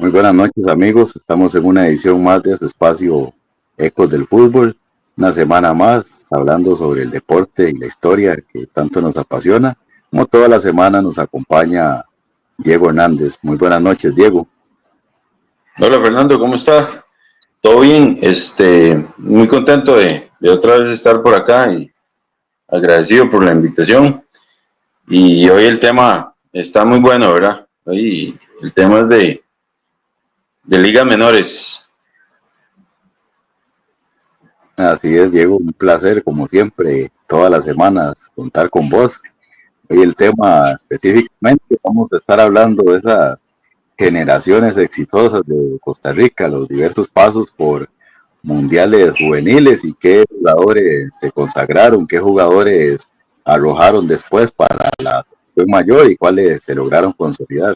Muy buenas noches amigos, estamos en una edición más de su espacio Ecos del Fútbol, una semana más hablando sobre el deporte y la historia que tanto nos apasiona. Como toda la semana nos acompaña Diego Hernández. Muy buenas noches, Diego. Hola Fernando, ¿cómo está? ¿Todo bien? Muy contento de otra vez estar por acá y agradecido por la invitación. Y hoy el tema está muy bueno, ¿verdad? Hoy el tema es de ligas menores. Así es, Diego, un placer como siempre, todas las semanas contar con vos. Hoy el tema específicamente vamos a estar hablando de esas generaciones exitosas de Costa Rica, los diversos pasos por mundiales juveniles y qué jugadores se consagraron, qué jugadores arrojaron después para la selección mayor y cuáles se lograron consolidar.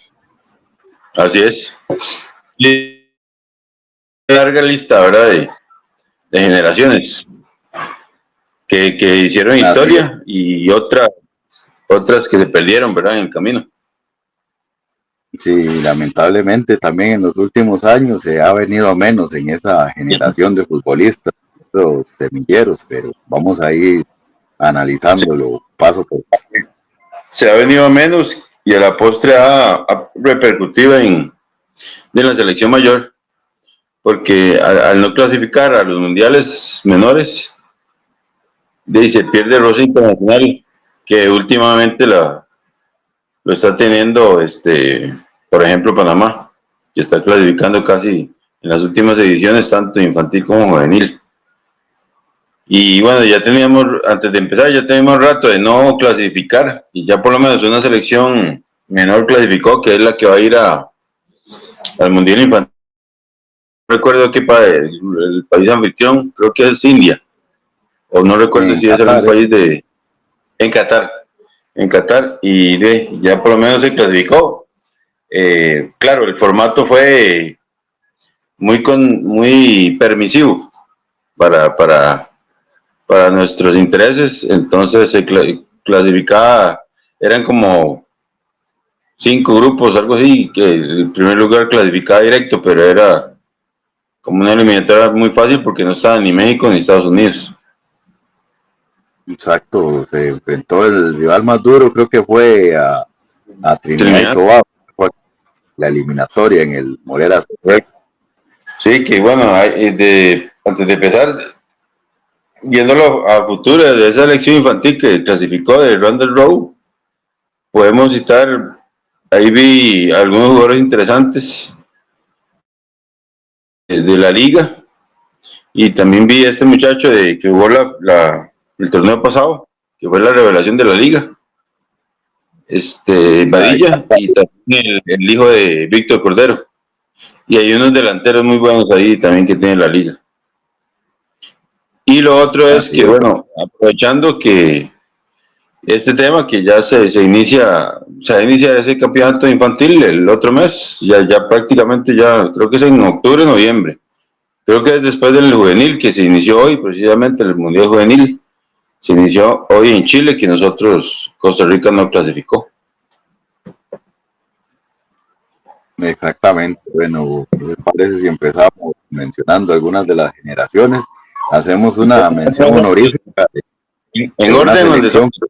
Así es. Y larga lista, ¿verdad? De generaciones que hicieron Así es. historia y otras que se perdieron, ¿verdad? En el camino. Sí, lamentablemente también en los últimos años se ha venido a menos en esa generación de futbolistas, los semilleros, pero vamos a ir analizándolo paso por paso. Se ha venido a menos y a la postre ha repercutido en la selección mayor, porque al no clasificar a los mundiales menores, se pierde el roce internacional que últimamente lo está teniendo, por ejemplo, Panamá, que está clasificando casi en las últimas ediciones, tanto infantil como juvenil. Y bueno, ya teníamos, antes de empezar, ya teníamos rato de no clasificar, y ya por lo menos una selección menor clasificó, que es la que va a ir al Mundial Infantil. No recuerdo qué el país anfitrión, creo que es India, o no recuerdo En si es algún Qatar, país en Qatar, y ya por lo menos se clasificó. Claro, el formato fue muy permisivo para, para, para nuestros intereses, entonces se clasificaba, eran como 5 grupos, algo así, que el primer lugar clasificaba directo, pero era como una eliminatoria muy fácil porque no estaba ni México ni Estados Unidos. exacto, se enfrentó el rival más duro, creo que fue a Trinidad y Trinidad. Tobago, fue la eliminatoria en el Moreras. Sí, que bueno, antes de empezar, viéndolo a futuro, de esa elección infantil que clasificó de Randall Rowe, podemos citar, ahí vi algunos jugadores interesantes de la liga, y también vi a este muchacho que jugó el torneo pasado, que fue la revelación de la liga, Ay, Padilla, y también el hijo de Víctor Cordero. Y hay unos delanteros muy buenos ahí también que tiene la liga. Y lo otro es así que, es, bueno, aprovechando que este tema que ya se va a iniciar ese campeonato infantil el otro mes, ya prácticamente ya, creo que es en octubre, noviembre. Creo que es después del juvenil que se inició hoy, precisamente el Mundial Juvenil, se inició hoy en Chile, que nosotros, Costa Rica, no clasificó. exactamente. Bueno, ¿qué les parece si empezamos mencionando algunas de las generaciones? Hacemos una mención honorífica de En una orden donde son. selección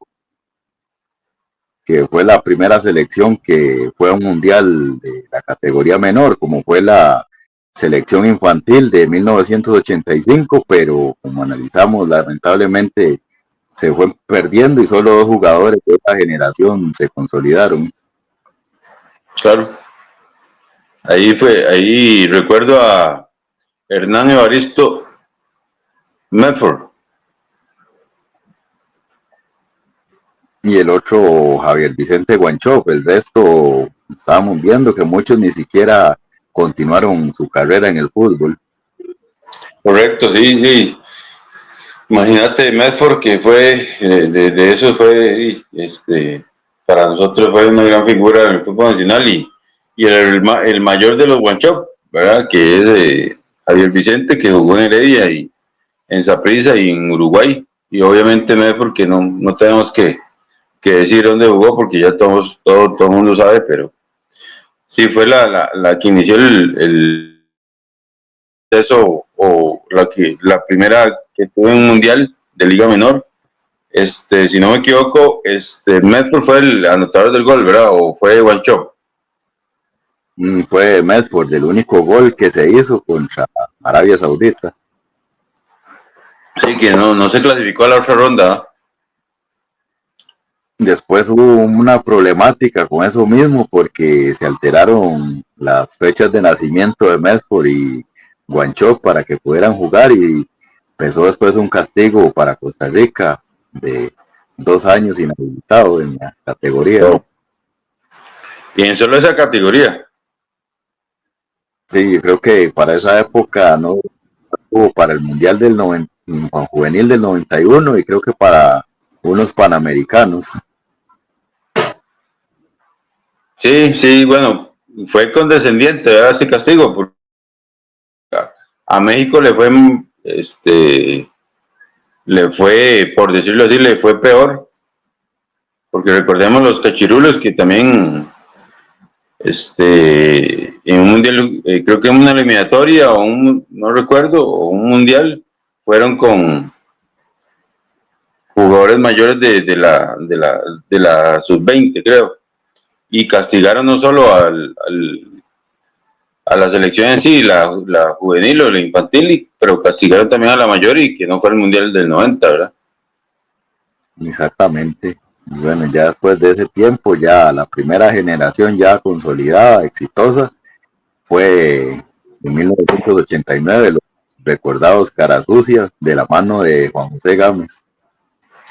que fue la primera selección que fue a un mundial de la categoría menor, como fue la selección infantil de 1985, pero como analizamos, lamentablemente se fue perdiendo y solo dos jugadores de esa generación se consolidaron. Claro, ahí recuerdo a Hernán Evaristo Medford. Y el otro, Javier Vicente Guanchope. El resto, estábamos viendo que muchos ni siquiera continuaron su carrera en el fútbol. Correcto, sí, sí. Imagínate Medford, que fue, de eso fue, para nosotros fue una gran figura en el fútbol nacional, y el mayor de los Guanchop, ¿verdad? Que es Javier Vicente, que jugó en Heredia y en Saprissa y en Uruguay. Y obviamente Medford, que no tenemos que decir dónde jugó porque ya todo el mundo sabe, pero sí fue la que inició el eso, o la primera que tuvo un mundial de Liga Menor. Si no me equivoco, Medford fue el anotador del gol, ¿verdad? O fue Guancho. Fue Medford el único gol que se hizo contra Arabia Saudita. Sí, que no se clasificó a la otra ronda. Después hubo una problemática con eso mismo porque se alteraron las fechas de nacimiento de Medford y Guanchoc para que pudieran jugar y empezó después un castigo para Costa Rica de 2 años inhabilitado en la categoría. Oh. Y en solo esa categoría. Sí, yo creo que para esa época no hubo para el Mundial del 90, juvenil del 91 y creo que para unos panamericanos. Sí, bueno, fue condescendiente, ¿verdad? Ese castigo. Porque a México le fue, por decirlo así, le fue peor. Porque recordemos los cachirulos que también, en un mundial, creo que en una eliminatoria no recuerdo, o un mundial, fueron con jugadores mayores de la sub-20, creo, y castigaron no solo a la selección en sí, la juvenil o la infantil, pero castigaron también a la mayor y que no fue el mundial del 90, ¿verdad? Exactamente. Y bueno, ya después de ese tiempo, ya la primera generación ya consolidada, exitosa, fue en 1989, los recordados Cara Sucia, de la mano de Juan José Gámez.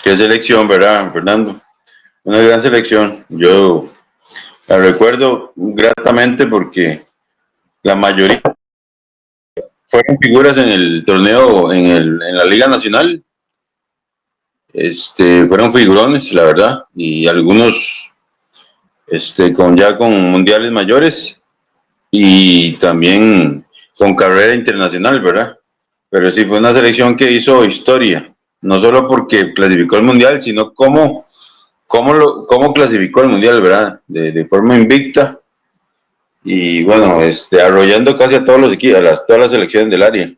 Qué selección, ¿verdad, Fernando? Una gran selección. Yo la recuerdo gratamente porque la mayoría fueron figuras en el torneo, en la Liga Nacional. Fueron figurones, la verdad, y algunos con mundiales mayores y también con carrera internacional, ¿verdad? Pero sí fue una selección que hizo historia, no solo porque clasificó el mundial, sino cómo clasificó el mundial, ¿verdad? De forma invicta y bueno, arrollando casi a todos los equipos, todas las selecciones del área.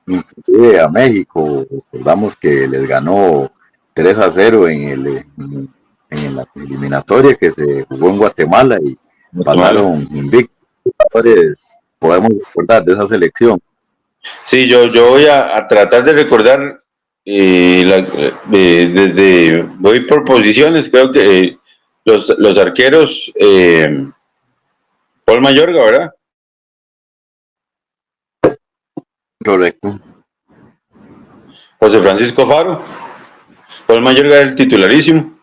Inclusive a México, recordamos que les ganó 3-0 en la eliminatoria que se jugó en Guatemala y Guatemala. pasaron invictos. Podemos recordar de esa selección. Sí, yo voy a tratar de recordar, voy por posiciones, creo que los arqueros, Paul Mayorga, ¿verdad? Correcto. José Francisco Faro, Paul Mayorga era el titularísimo,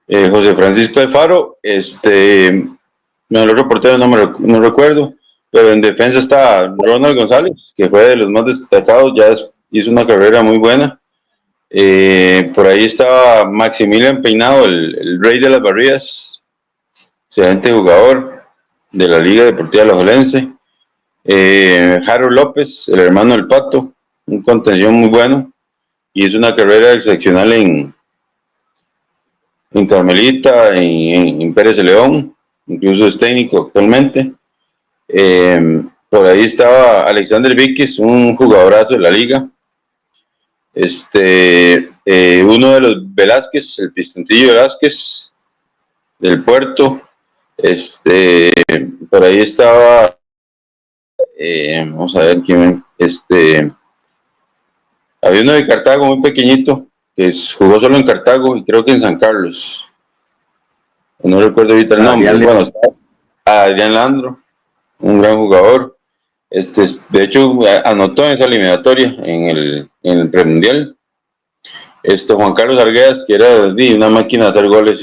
José Francisco de Faro, el otro portero no recuerdo, pero en defensa está Ronald González, que fue de los más destacados, hizo una carrera muy buena. Por ahí estaba Maximilian Peinado, el rey de las barridas, excelente jugador de la Liga Deportiva Alajuelense. Harold López, el hermano del Pato, un contención muy bueno, y hizo una carrera excepcional en Carmelita, en Pérez de León, incluso es técnico actualmente. Por ahí estaba Alexander Víquez, un jugadorazo de la liga. Uno de los Velázquez, el Pistontillo Velázquez, del Puerto. Por ahí estaba, vamos a ver quién, había uno de Cartago muy pequeñito, que jugó solo en Cartago y creo que en San Carlos. No recuerdo ahorita el nombre. Bueno, estaba Adrián Landro, un gran jugador. De hecho, anotó en esa eliminatoria en el premundial. Juan Carlos Arguedas, que era una máquina de hacer goles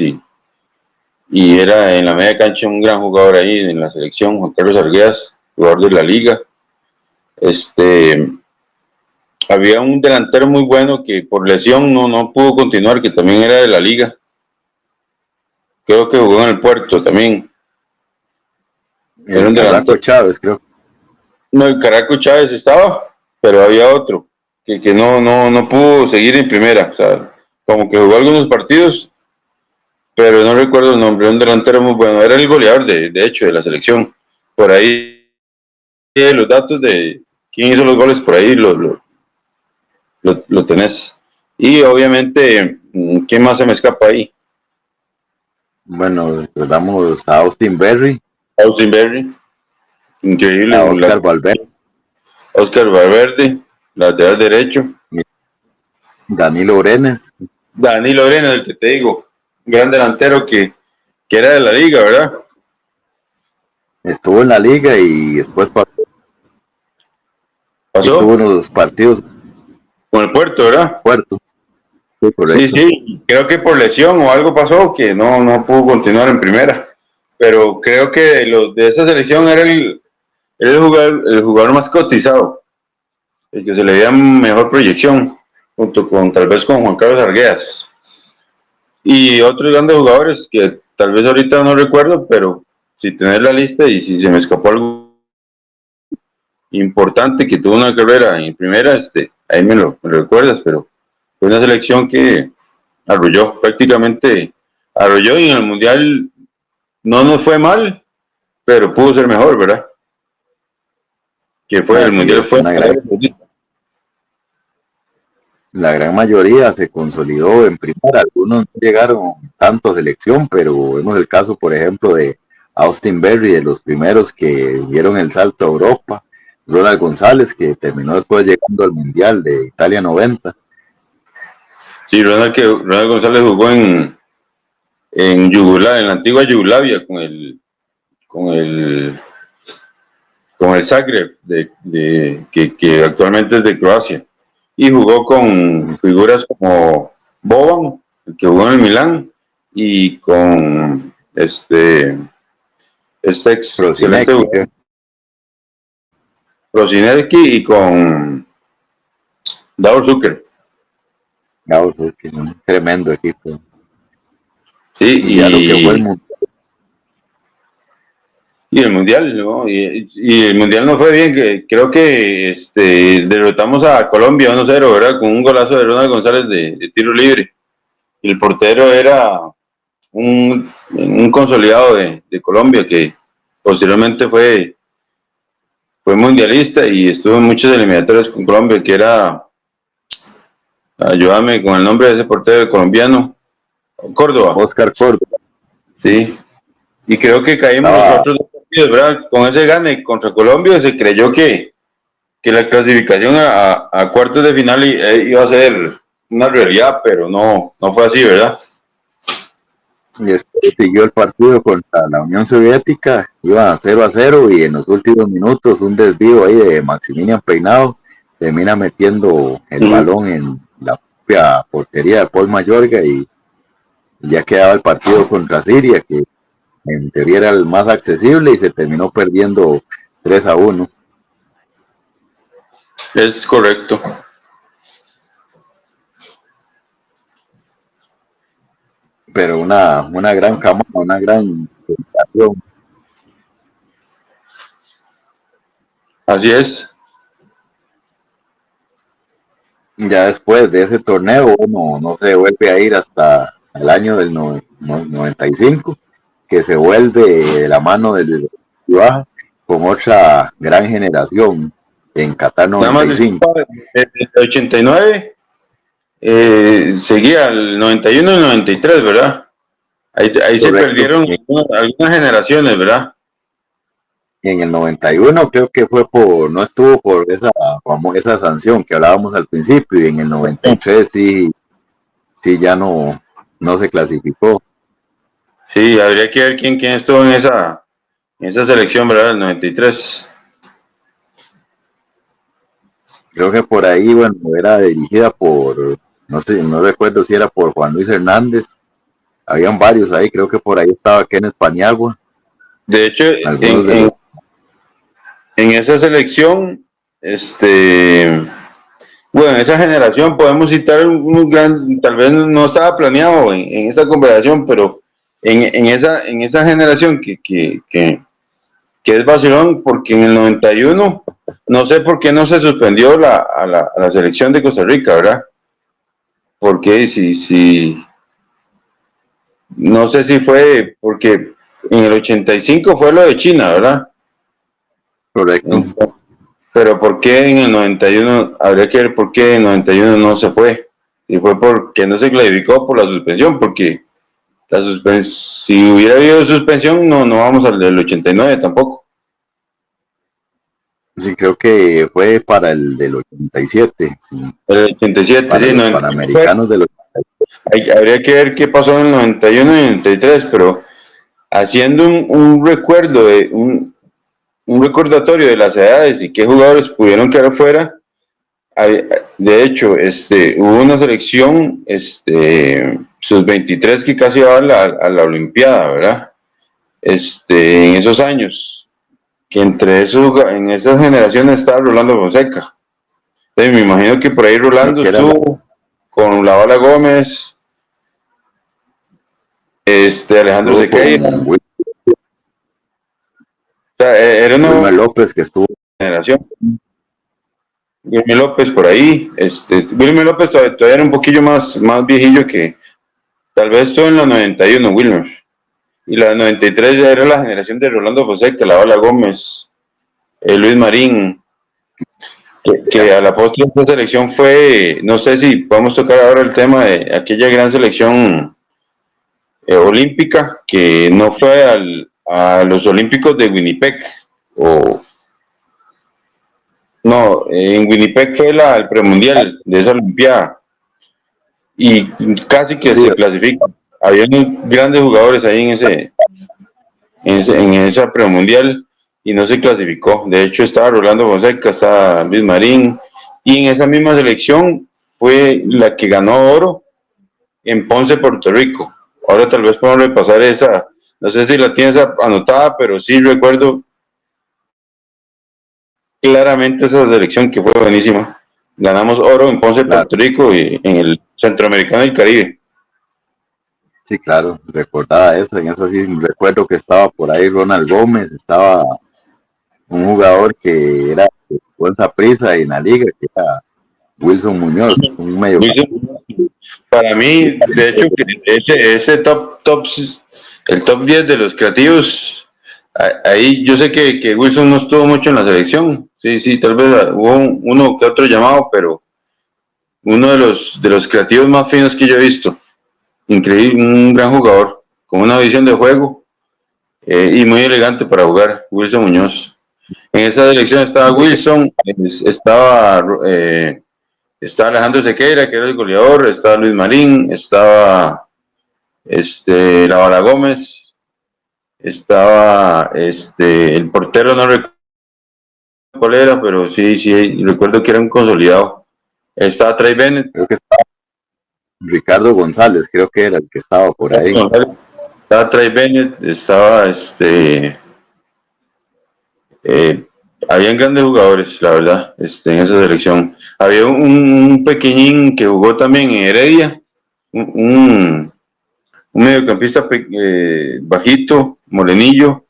y era en la media cancha un gran jugador ahí en la selección. Juan Carlos Arguedas, jugador de la liga. Había un delantero muy bueno que por lesión no pudo continuar, que también era de la liga. Creo que jugó en el Puerto también. Era El un Carraco delantero. Chávez, creo. No, el Caraco Chávez estaba, pero había otro que no pudo seguir en primera. O sea, como que jugó algunos partidos, pero no recuerdo el nombre, un delantero muy bueno, era el goleador de hecho de la selección. Por ahí los datos de quién hizo los goles, por ahí lo tenés. Y obviamente, ¿quién más se me escapa ahí? Bueno, le damos a Austin Berry, Austin Berry, increíble. a Oscar Valverde, Oscar Valverde, lateral derecho. Danilo Brenes. Danilo Arena, el que te digo, gran delantero que era de la liga, ¿verdad? Estuvo en la liga y después y tuvo Pasó unos partidos en con el Puerto, ¿verdad? Puerto. Sí, Sí, correcto. sí, creo que por lesión o algo pasó que no pudo continuar en primera. Pero creo que de esa selección era el jugador más cotizado, el que se le veía mejor proyección, junto con tal vez con Juan Carlos Arguedas. Y otros grandes jugadores que tal vez ahorita no recuerdo, pero si tenés la lista y si se me escapó algo importante que tuvo una carrera en primera, ahí me lo recuerdas, pero fue una selección que arrolló, prácticamente arrolló, y en el Mundial no nos fue mal, pero pudo ser mejor, ¿verdad? Que fue, el Así Mundial es, fue la gran mayoría se consolidó en primera. Algunos no llegaron tanto a selección, pero vemos el caso, por ejemplo, de Austin Berry, de los primeros que dieron el salto a Europa. Ronald González, que terminó después llegando al Mundial de Italia 90. Sí, Ronald González jugó en Yugoslavia, en la antigua Yugoslavia, con el Zagreb, que actualmente es de Croacia. Y jugó con figuras como Boban, que jugó en el Milán, y con este excelente Prosinecki, jugador, Prosinecki, y con Davor Zucker. un tremendo equipo. Sí, Y ya lo que fue el Mundial. y el Mundial, ¿no? Y el Mundial no fue bien, que creo que derrotamos a Colombia 1-0, ¿verdad? Con un golazo de Ronald González de tiro libre. Y el portero era un consolidado de Colombia, que posteriormente fue mundialista y estuvo en muchas eliminatorias con Colombia, que era, ayúdame con el nombre de ese portero colombiano, Córdoba, Oscar Córdoba sí. Y creo que caímos los estaba, otros dos partidos, ¿verdad? Con ese gane contra Colombia se creyó que la clasificación a cuartos de final iba a ser una realidad, pero no fue así, ¿verdad? y después siguió el partido contra la Unión Soviética, iba 0-0 y en los últimos minutos un desvío ahí de Maximilian Peinado termina metiendo el balón en la propia portería de Paul Mayorga y ya quedaba el partido contra Siria, que en teoría era el más accesible y se terminó perdiendo 3-1. Es correcto. Pero una gran camada, una gran presentación. Así es. Ya después de ese torneo, bueno, no se vuelve a ir hasta el año del 95, que se vuelve de la mano del Baja con otra gran generación en Qatar Nada más 95. disculpa, el 89 seguía el 91 y el 93, ¿verdad? Ahí se Correcto. perdieron algunas generaciones, ¿verdad? En el 91 creo que fue no estuvo por esa sanción que hablábamos al principio, y en el 93 sí, sí ya no se clasificó. Sí, habría que ver quién estuvo en esa selección, ¿verdad? El 93. Creo que por ahí, bueno, era dirigida no sé, no recuerdo si era por Juan Luis Hernández. Habían varios ahí, creo que por ahí estaba Kenneth Paniagua, De hecho, algunos en, de en, los en esa selección, bueno, en esa generación podemos citar unos grandes, tal vez no estaba planeado en esta conversación, pero en esa generación que es vacilón, porque en el 91 no sé por qué no se suspendió a la selección de Costa Rica, ¿verdad? Porque si no sé si fue porque en el 85 fue lo de China, ¿verdad? Correcto. Pero ¿por qué en el 91? Habría que ver por qué en el 91 no se fue. Y fue porque no se clarificó por la suspensión, porque si hubiera habido suspensión, no vamos al del 89 tampoco. Sí, creo que fue para el del 87, sí, El 87, para sí, los 91 fue. Panamericanos del 87. Habría que ver qué pasó en el 91 y el 93, pero haciendo un recuerdo un recordatorio de las edades y qué jugadores pudieron quedar fuera. De hecho, hubo una selección, sus 23 que casi va a la Olimpiada, ¿verdad? En esos años, que en esas generaciones estaba Rolando Fonseca. Entonces, me imagino que por ahí Creo Rolando que era la estuvo con La Bala Gómez, Alejandro estuvo Sequeira. con O sea, era Wilmer una López, que estuvo. generación. Wilmer López por ahí. Wilmer López todavía era un poquillo más viejillo que tal vez todo en la 91, Wilmer. Y la 93 ya era la generación de Rolando Fonseca, La Bala Gómez, Luis Marín, que a la postre esta selección fue, no sé si podemos tocar ahora el tema de aquella gran selección olímpica que no fue a los Olímpicos de Winnipeg, o no, en Winnipeg fue el premundial de esa Olimpiada y casi que Sí, se clasifica. Había unos grandes jugadores ahí en esa premundial y no se clasificó. De hecho, estaba Rolando Fonseca, estaba Luis Marín, y en esa misma selección fue la que ganó oro en Ponce, Puerto Rico. Ahora tal vez podemos repasar esa, no sé si la tienes anotada, pero sí recuerdo claramente esa selección que fue buenísima. Ganamos oro en Ponce, claro, Puerto Rico y en el Centroamericano y Caribe. sí, claro, recordaba esa, en esa sí recuerdo que estaba por ahí Ronald Gómez, estaba un jugador que era de Fuerza Prisa en la liga, que era Wilson Muñoz, un medio. Para mí, de hecho, ese el top 10 de los creativos, ahí yo sé que Wilson no estuvo mucho en la selección. Sí, sí, tal vez hubo uno que otro llamado, pero uno de los creativos más finos que yo he visto. Increíble, un gran jugador, con una visión de juego y muy elegante para jugar, Wilson Muñoz. En esa selección estaba Wilson, estaba Alejandro Sequeira, que era el goleador, estaba Luis Marín, estaba La Bala Gómez, estaba el portero, no recuerdo cuál era, pero sí, recuerdo que era un consolidado. Estaba Trey Bennett, Creo que estaba Ricardo González, creo que era el que estaba por ahí. estaba Trey Bennett, estaba eh, habían grandes jugadores, la verdad, en esa selección. Había un pequeñín que jugó también en Heredia, un mediocampista bajito, morenillo,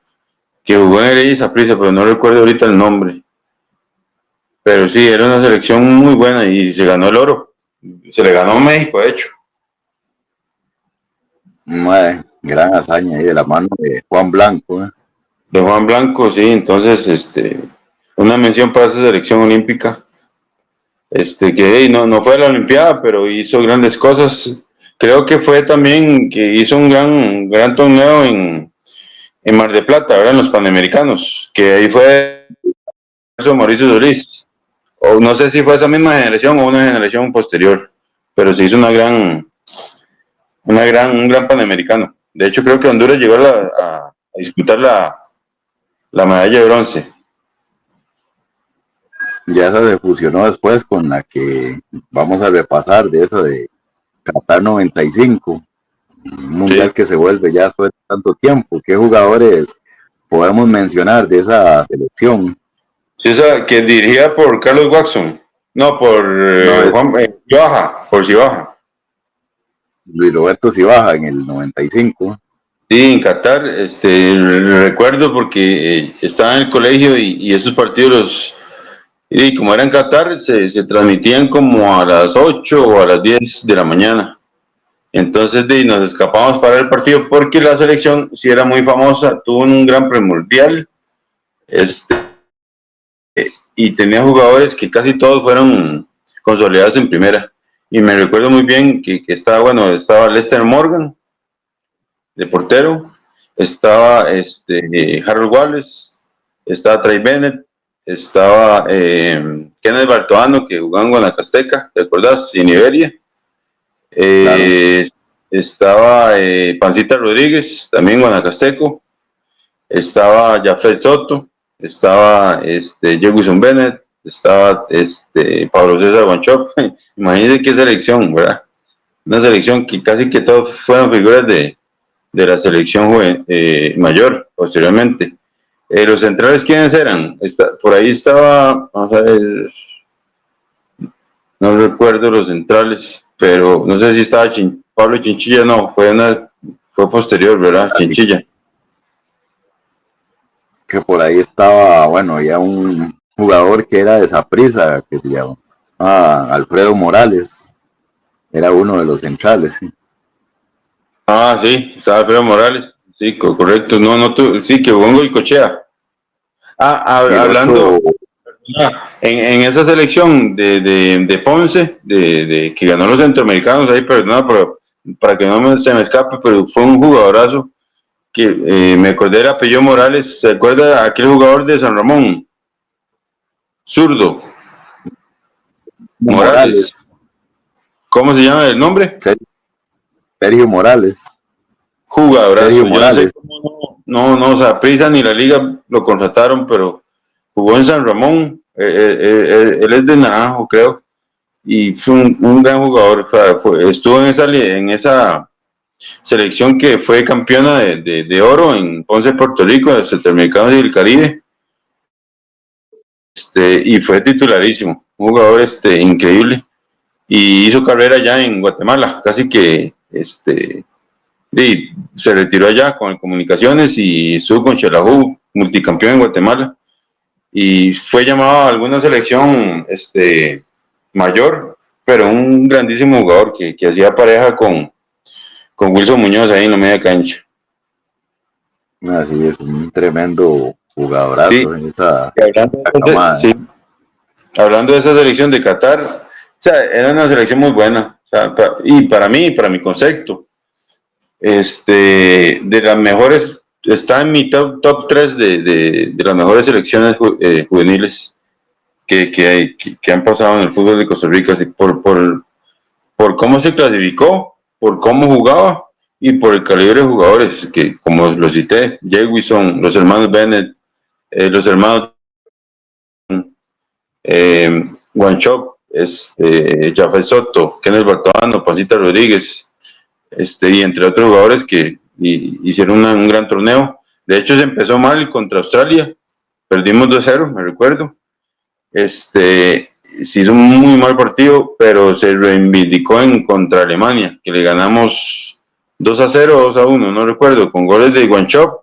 que jugó en Heredia y Saprissa, pero no recuerdo ahorita el nombre. Pero sí, era una selección muy buena y se ganó el oro. Se le ganó a México, de hecho. Una gran hazaña ahí de la mano de Juan Blanco. De Juan Blanco, sí, entonces, una mención para esa selección olímpica. Que no fue a la Olimpiada, pero hizo grandes cosas. Creo que fue también que hizo un gran torneo en Mar de Plata, ¿verdad? En los Panamericanos, que ahí fue Mauricio Solís. O no sé si fue esa misma generación o una generación posterior, pero se hizo un gran Panamericano. De hecho, creo que Honduras llegó a disputar la medalla de bronce. Ya esa se fusionó después con la que vamos a repasar, de esa de Qatar 95, un mundial Sí. que se vuelve ya después de tanto tiempo. ¿Qué jugadores podemos mencionar de esa selección? Sí, esa que dirigida por Carlos Watson. No, por No es Juan Cibaja, por Cibaja. Luis Roberto Cibaja en el 95. Sí, en Qatar, recuerdo porque estaba en el colegio y esos partidos y como era en Qatar, se transmitían como a las 8 o a las 10 de la mañana. Entonces nos escapamos para el partido porque la selección sí era muy famosa, tuvo un gran primordial, y tenía jugadores que casi todos fueron consolidados en primera. Y me recuerdo muy bien que estaba Lester Morgan de portero, estaba Harold Wallace, estaba Trey Bennett, estaba Kenneth Baltoano, que jugaba en Guanacasteca, ¿te acordás? En Iberia. Claro. Estaba Pancita Rodríguez, también guanacasteco. Estaba Jafet Soto, estaba Jefferson Bennett, estaba Pablo César Guanchop. Imagínense qué selección, ¿verdad? Una selección que casi que todos fueron figuras de la selección mayor posteriormente. Los centrales, ¿quiénes eran? Por ahí estaba, vamos a ver, no recuerdo los centrales, pero no sé si estaba Pablo Chinchilla, no, fue posterior, ¿verdad? Así Chinchilla. que por ahí estaba, bueno, ya un jugador que era de Saprissa, que se llama Alfredo Morales, era uno de los centrales. ¿Sí? Ah, sí, estaba Alfredo Morales, sí, correcto, sí, que jugó en Goicoechea. Y el Hablando, otro, en esa selección de Ponce, que ganó los centroamericanos, ahí, perdona, para que se me escape, pero fue un jugadorazo que me acordé, era Pello Morales. ¿Se acuerda aquel jugador de San Ramón? Zurdo, Morales, Morales. ¿Cómo se llama el nombre? Sergio Morales, Jugadorazo. Sergio Yo no sé Morales, cómo o sea, Prisa ni la liga lo contrataron, pero jugó en San Ramón. Él es de Naranjo, creo, y fue un gran jugador. Estuvo en esa selección que fue campeona de oro en Ponce, Puerto Rico, de Centroamericanos y del Caribe, y fue titularísimo. Un jugador increíble, y hizo carrera ya en Guatemala, casi que se retiró allá con comunicaciones y estuvo con Xelajú, multicampeón en Guatemala, y fue llamado a alguna selección mayor, pero un grandísimo jugador que hacía pareja con Wilson Muñoz ahí en la media cancha. así es, un tremendo Sí, jugadorazo en esa hablando camada. sí, hablando de esa selección de Qatar, o sea, era una selección muy buena, o sea, y para mí, para mi concepto, de las mejores, está en mi top 3 de las mejores selecciones juveniles que han pasado en el fútbol de Costa Rica, así, por cómo se clasificó, por cómo jugaba y por el calibre de jugadores, que como lo cité, Jewison, los hermanos Bennett, los hermanos Guanchop, Jafet Soto, Kenneth Bartoano, Pancita Rodríguez, y entre otros jugadores que hicieron un gran torneo. De hecho, se empezó mal contra Australia, perdimos 2-0, me recuerdo. Se hizo un muy mal partido, pero se reivindicó contra Alemania, que le ganamos 2-0 o 2-1, no recuerdo, con goles de Guanchop,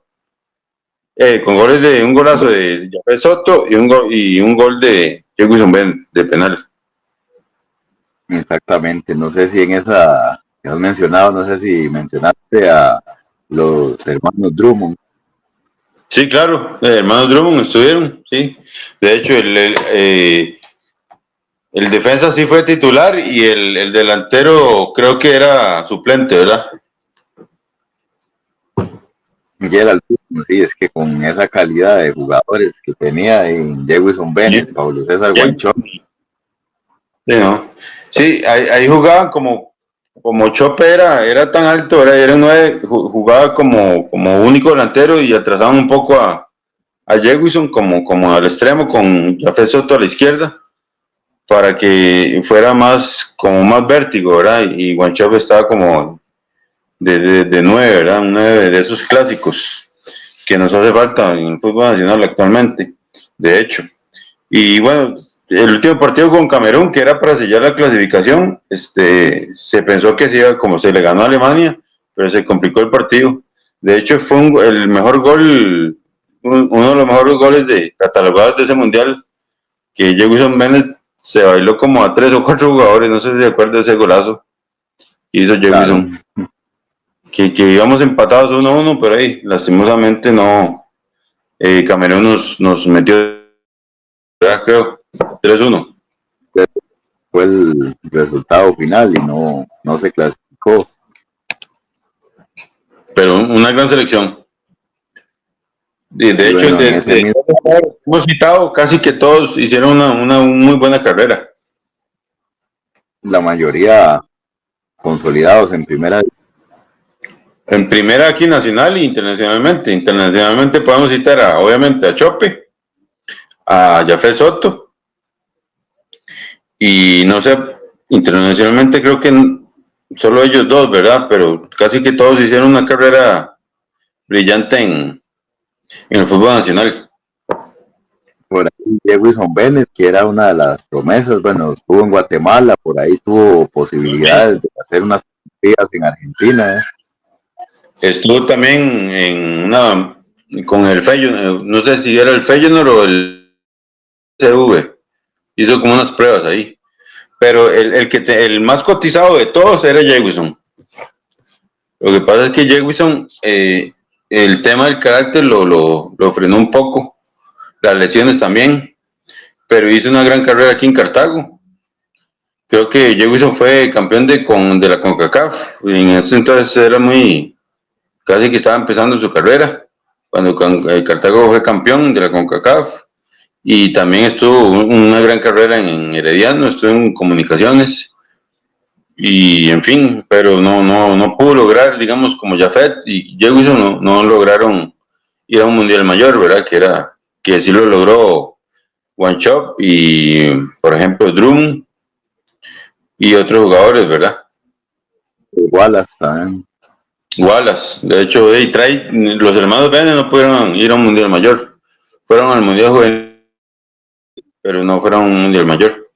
con goles de un golazo de Jafet Soto y un gol de Jefferson Ben de penal. Exactamente, no sé si en esa que has mencionado, no sé si mencionaste a los hermanos Drummond. Sí, claro, hermanos Drummond estuvieron, sí. De hecho, el defensa sí fue titular y el delantero creo que era suplente, ¿verdad? Gerald Drummond, sí, es que con esa calidad de jugadores que tenía en Jefferson Bennett, Pablo César Guanchón. Sí, ¿no? Sí, ahí jugaban como Chope era tan alto, era 9, jugaba como único delantero y atrasaban un poco a Jewison como al extremo con Jafet Soto a la izquierda para que fuera como más vértigo, ¿verdad? Y Guanchope estaba como de 9, ¿verdad? Un 9 de esos clásicos que nos hace falta en el fútbol nacional actualmente, de hecho. Y bueno, el último partido con Camerún, que era para sellar la clasificación, se pensó que como se le ganó a Alemania, pero se complicó el partido. De hecho, fue el mejor gol, uno de los mejores goles catalogados de ese mundial, que Jefferson Bennett se bailó como a 3 o 4 jugadores, no sé si se acuerda de ese golazo, que hizo Jefferson. Claro. Que íbamos empatados 1-1, pero ahí, lastimosamente no. Camerún nos metió, creo, 3-1. Fue el resultado final y no se clasificó. Pero una gran selección. De Y hecho, bueno, en ese mismo, hemos citado, casi que todos hicieron una muy buena carrera. la mayoría consolidados en primera. En primera aquí nacional e internacionalmente. Internacionalmente podemos citar obviamente a Chope, a Jafet Soto, y no sé, internacionalmente creo que solo ellos dos, ¿verdad? Pero casi que todos hicieron una carrera brillante en el fútbol nacional. Por ahí Jefferson Bennett, que era una de las promesas, bueno, estuvo en Guatemala, por ahí tuvo posibilidades de hacer unas partidas en Argentina. Estuvo también en con el Feyenoord, no sé si era el Feyenoord o el CV, hizo como unas pruebas ahí. Pero el más cotizado de todos era Jefferson. Lo que pasa es que Jefferson, el tema del carácter lo frenó un poco, las lesiones también, pero hizo una gran carrera aquí en Cartago. Creo que Jefferson fue campeón de la CONCACAF, y en ese entonces era casi que estaba empezando su carrera, cuando Cartago fue campeón de la CONCACAF, y también estuvo una gran carrera en Herediano, estuvo en comunicaciones, y en fin, pero no pudo lograr, digamos, como Jafet y Jefferson no lograron ir a un mundial mayor, ¿verdad? Que sí lo logró One Chop y, por ejemplo, Drum y otros jugadores, ¿verdad? Wallace también. Wallace, de hecho, los hermanos Bennett no pudieron ir a un mundial mayor, fueron al mundial juvenil, pero no fueron a un mundial mayor.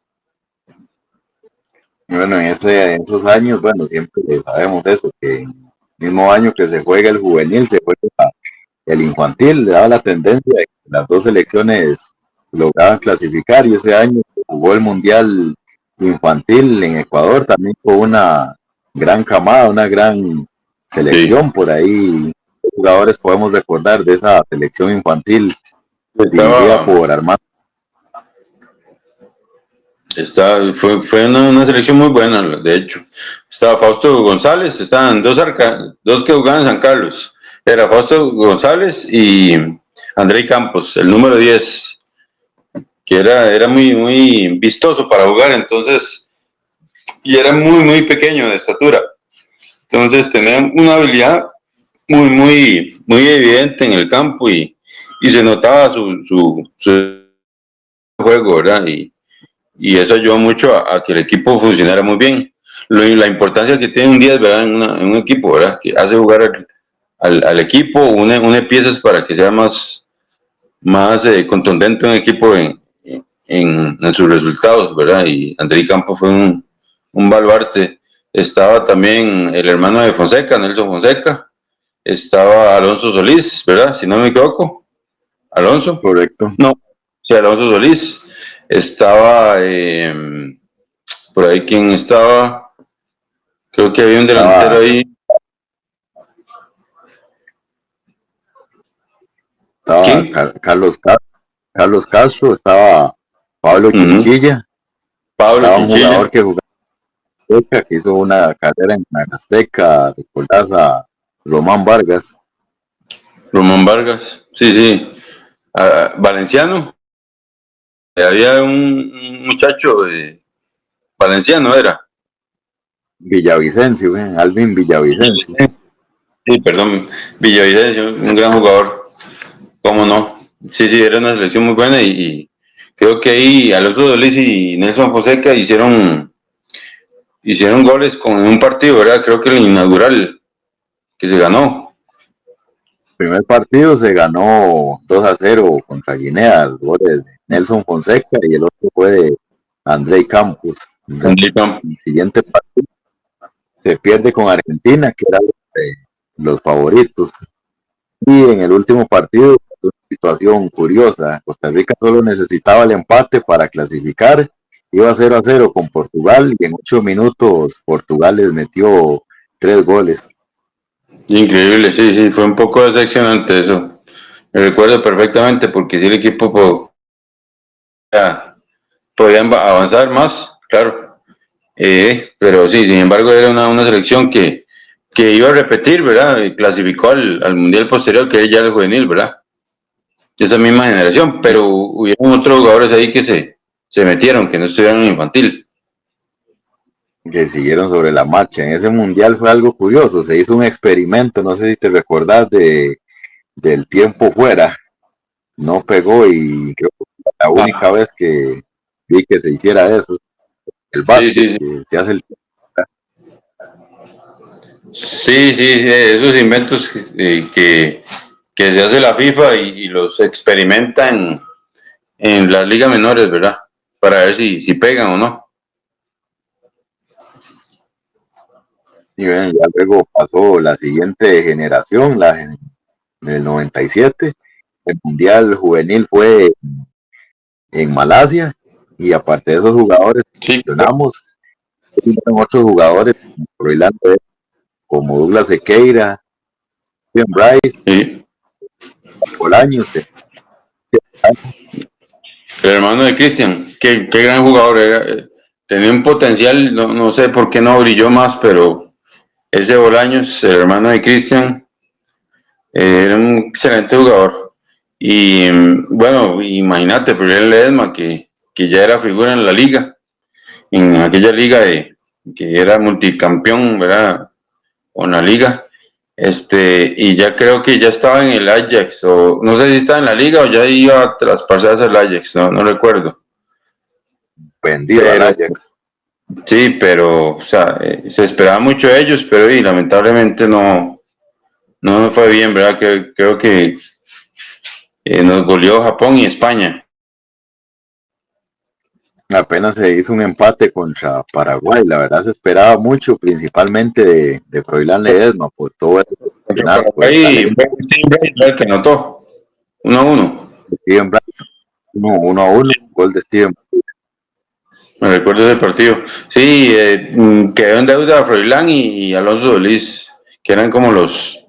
Bueno, en esos años, bueno, siempre sabemos eso, que en el mismo año que se juega el juvenil, se juega el infantil, le daba la tendencia de que las dos selecciones lograban clasificar y ese año jugó el mundial infantil en Ecuador, también con una gran camada, una gran Sí, selección por ahí. Jugadores podemos recordar de esa selección infantil dirigida estaba, por Armando. fue una selección muy buena, de hecho. Estaba Fausto González, estaban dos que jugaban en San Carlos. Era Fausto González y Andrei Campos, el número 10, que era muy vistoso para jugar, entonces, y era muy pequeño de estatura. Entonces tenía una habilidad muy evidente en el campo y se notaba su juego, ¿verdad? Y eso ayudó mucho a que el equipo funcionara muy bien. La importancia que tiene un 10, ¿verdad? En un equipo, ¿verdad? Que hace jugar al equipo, une piezas para que sea más contundente un equipo en sus resultados, ¿verdad? Y André Campos fue un baluarte. Estaba también el hermano de Fonseca, Nelson Fonseca. Estaba Alonso Solís, ¿verdad? Si no me equivoco. Alonso. Correcto. No, sí, Alonso Solís. Estaba por ahí quien estaba. Creo que había un delantero Estaba, ahí. estaba ¿Quién? Carlos Castro, estaba Pablo Uh-huh. Chinchilla, Pablo estaba un jugador Chinchilla. que jugaba que hizo una carrera en Azteca, recordás a Román Vargas. Román Vargas. Sí, sí. Valenciano. Había un muchacho valenciano, era. Villavicencio, Alvin Villavicencio. Sí, perdón. Villavicencio, un gran jugador. ¿Cómo no? Sí, sí, era una selección muy buena y creo que ahí Alonso Solís y Nelson Fonseca hicieron goles con un partido, ¿verdad? Creo que el inaugural que se ganó. El primer partido se ganó 2-0 contra Guinea, los goles de Nelson Fonseca y el otro fue de Andrei Campos. El siguiente partido se pierde con Argentina, que era los favoritos. Y en el último partido, una situación curiosa. Costa Rica solo necesitaba el empate para clasificar Iba 0-0 con Portugal y en 8 minutos Portugal les metió 3 goles. Increíble, sí, sí, fue un poco decepcionante eso. Me recuerdo perfectamente porque si el equipo podían avanzar más, claro. Pero sí, sin embargo, era una selección que iba a repetir, ¿verdad? Y clasificó al Mundial posterior, que es ya el juvenil, ¿verdad? Esa misma generación, pero hubieron otros jugadores ahí que se metieron, que no estuvieron en infantil. Que siguieron sobre la marcha. En ese mundial fue algo curioso, se hizo un experimento, no sé si te recordás del tiempo fuera, no pegó y creo que fue la única Ah, vez que vi que se hiciera eso, el sí, básquet, sí, sí. que se hace el... Sí, sí, sí, esos inventos que se hace la FIFA y los experimenta en las ligas menores, ¿verdad? Para ver si pegan o no. Y ven, ya luego pasó la siguiente generación, del 97, el mundial juvenil fue en Malasia y aparte de esos jugadores que Sí, mencionamos, hubieron otros jugadores como Douglas Sequeira, Steven Bryce, sí. Bolaños, El hermano de Cristian, qué gran jugador era. Tenía un potencial, no sé por qué no brilló más, pero ese Bolaños, el hermano de Cristian, era un excelente jugador. Y bueno, imagínate, Gabriel Ledesma, que ya era figura en la liga, en aquella liga que era multicampeón, ¿verdad? Con la liga. Y ya creo que ya estaba en el Ajax, o no sé si estaba en la liga o ya iba a traspasarse al Ajax, no recuerdo. vendido al Pero Ajax. sí, pero o sea, se esperaba mucho de ellos, pero lamentablemente no nos fue bien, ¿verdad? Creo que nos goleó Japón y España. Apenas se hizo un empate contra Paraguay, la verdad se esperaba mucho, principalmente de Froilán Ledesma, por todo eso que Contra mencionás, por el Paraguay talento fue Steve Braithwaite el que anotó, 1-1. de Steven Bright, 1-1, gol de Steven. Me recuerdo ese partido. Sí, quedó en deuda a Froilán y Alonso Solís, que eran como los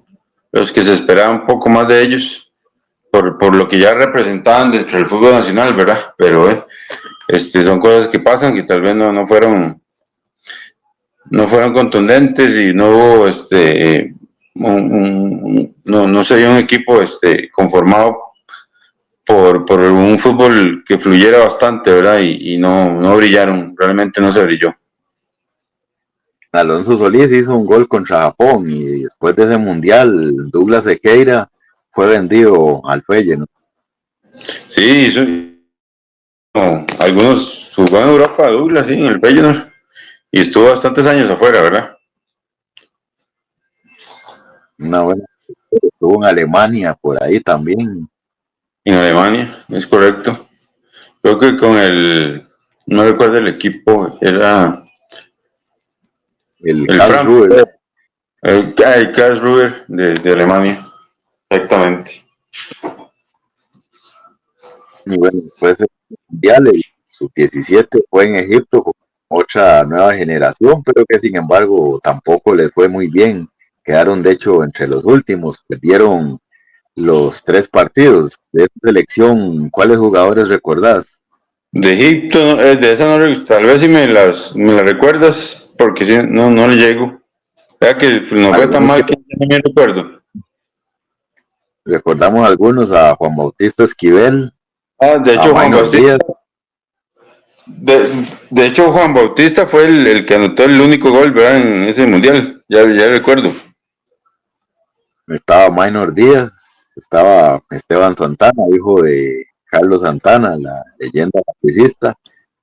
que se esperaba un poco más de ellos, por lo que ya representaban dentro del fútbol nacional, ¿verdad? Pero son cosas que pasan que tal vez no fueron contundentes y no hubo no se vio un equipo conformado por un fútbol que fluyera bastante, ¿verdad? Y no brillaron, realmente no se brilló. Alonso Solís hizo un gol contra Japón y después de ese mundial, Douglas Sequeira fue vendido al Feyenoord. Sí, algunos jugó en Europa, Douglas, sí, en el Feyenoord, y estuvo bastantes años afuera, ¿verdad? Una buena, estuvo en Alemania por ahí también, En Alemania, es correcto. Creo que no recuerdo el equipo, era el el Karlsruhe. Frankfurt, el Karlsruhe de Alemania, exactamente. Y bueno, después del mundial, el sub-17 fue en Egipto con otra nueva generación, pero que sin embargo tampoco les fue muy bien. Quedaron de hecho entre los últimos, perdieron los 3 partidos de esta selección. ¿Cuáles jugadores recordás? De Egipto, de esa no, tal vez si me las recuerdas, porque si no le llego. Vea que no fue tan Algunos que mal que no me recuerdo. recordamos algunos, a Juan Bautista Esquivel, De a hecho, Juan Maynor Bautista, Díaz, de hecho, Juan Bautista fue el que anotó el único gol, ¿verdad? En ese mundial, ya recuerdo. estaba Maynor Díaz, estaba Esteban Santana, hijo de Carlos Santana, la leyenda lapicista.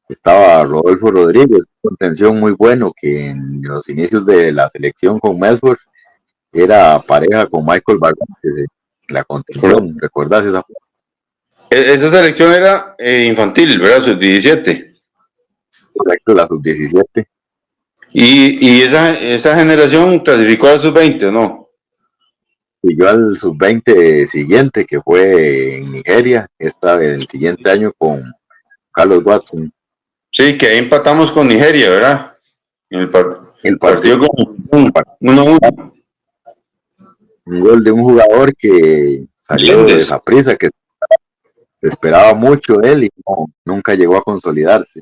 Estaba Rodolfo Rodríguez, un contención muy bueno que en los inicios de la selección con Medford era pareja con Michael Barrantes, la contención. ¿Recordás esa? Esa selección era infantil, ¿verdad? Sub-17. Correcto, la sub-17. Y esa generación clasificó a la sub-20, ¿no? Siguió al sub-20 siguiente, que fue en Nigeria, el siguiente año con Carlos Watson. Sí, que ahí empatamos con Nigeria, ¿verdad? En El partido, partido con 1-1. un gol de un jugador que salió de Méndez. Saprissa, que se esperaba mucho de él y no, nunca llegó a consolidarse.